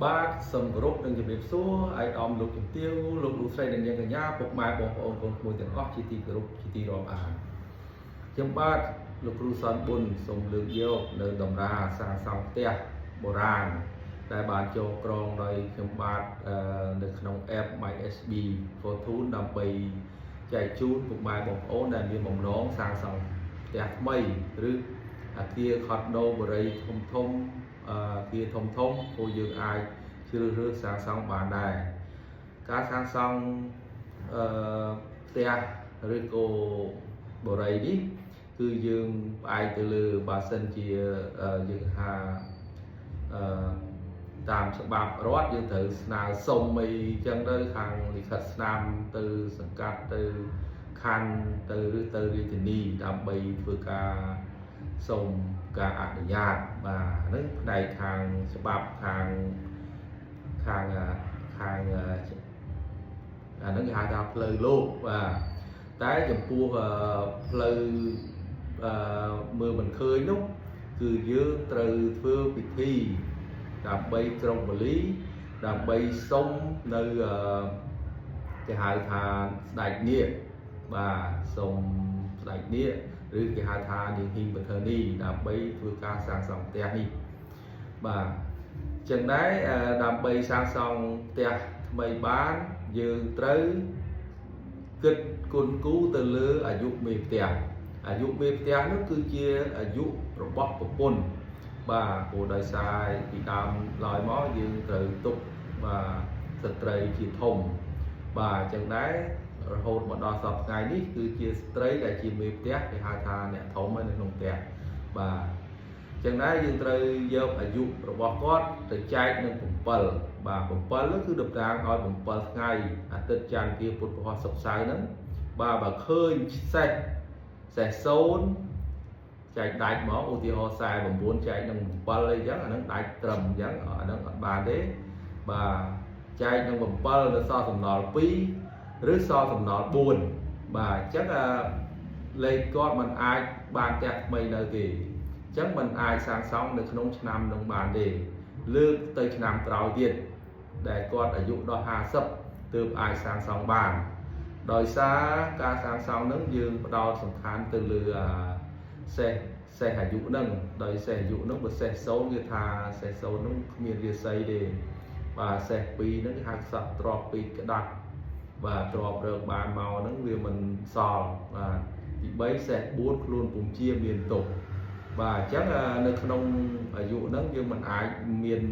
បាទសូមគោរពនិងជំរាបសួរអាយដាមលោកជំទាវលោកស្រីនិងនាងកញ្ញាពុកម៉ែបងប្អូនកូនក្មួយទាំងអស់ជាទីគោរពជាទីរាប់អានខ្ញុំបាទលោកគ្រូសនប៊ុនសូមលើកយកនៅតម្រាសាងសង់ផ្ទះបុរាណដែលបានចូលក្រងដោយខ្ញុំបាទនៅក្នុង app MySB Fortune ដើម្បីចែកជូនពុកម៉ែបងប្អូនដែលមានបំណងសាងសង់ផ្ទះថ្មីឬអគារខុនដូបរិយាធំវាធំពួកយើងអាចជ្រើសរើសសាងសង់បានដែរការសាងសង់ផ្ទះឬក៏បរិយានេះគឺយើងផ្អែកទៅលើបើសិនជាយើងថាតាមច្បាប់រដ្ឋយើងត្រូវស្នើសុំអីចឹងទៅខាងលិខិតស្នាមទៅសង្កាត់ទៅខណ្ឌទៅឬទៅរាជធានីដើម្បីធ្វើការសូមការអនុញ្ញាតបាទហ្នឹងផ្នែកខាងច្បាប់ខាងអាហ្នឹងគេហៅថាផ្លូវលោកបាទតែចំពោះផ្លូវមើលមិនឃើញនោះគឺយើងត្រូវធ្វើពិធីដើម្បីក្រុងបលីដើម្បីសុំនៅគេហៅថាស្ដេចនាគបាទសុំស្ដេចនាគឬគេហៅថានាងហ៊ីងបធនីដើម្បីធ្វើការសាងសង់ផ្ទះនេះបាទចឹងដែរដើម្បីសាងសង់ផ្ទះថ្មីបានយើងត្រូវគិតគុណគូទៅលើអាយុមេផ្ទះអាយុមេផ្ទះនោះគឺជាអាយុរបស់ប្រពន្ធបាទព្រោះដោយសារពីដើមឡើយមកយើងត្រូវទុកបាទស្ត្រីជាធំបាទចឹងដែររហូតមកដល់សប្តាហ៍នេះគឺជាស្ត្រីដែលជាមេផ្ទះគេហៅថាអ្នកធំនៅក្នុងផ្ទះបាទចឹងដែរយើងត្រូវយកអាយុរបស់គាត់ទៅចែកនឹង7បាទ7នោះគឺតំណាងឲ្យ7ថ្ងៃអាទិត្យច័ន្ទវាពុធពហុសុក្រសៅរ៍ហ្នឹងបាទបើឃើញសេះ0ចែកដាច់មកឧទាហរណ៍49ចែកនឹង7អីចឹងអាហ្នឹងដាច់ត្រឹមអញ្ចឹងអាហ្នឹងអត់បានទេបាទចែកនឹង7នៅសល់សំណល់2ឬសល់សំណល់4បាទអញ្ចឹងលេខគាត់មិនអាចបានផ្ទះថ្មីនៅទេអញ្ចឹងมันអាចសាងសង់នៅក្នុងឆ្នាំនឹងបានទេលើកទៅឆ្នាំក្រោយទៀតដែលគាត់អាយុដល់50ទើបអាចសាងសង់បានដោយសារការសាងសង់នឹងយើងផ្ដោតសំខាន់ទៅលើសេះអាយុនឹងដោយសេះអាយុនឹងបើសេះ0គេថាសេះ0នឹងគ្មានរាសីទេបាទសេះ2នឹងគេហៅសត្វទ្របពីក្តាប់បាទទ្របរើបានមកហ្នឹងវាមិនសល់បាទទី3សេះ4ខ្លួនពុំជាមានទុកបាទអញ្ចឹងនៅក្នុងអាយុហ្នឹងយើងមិនអាចមាន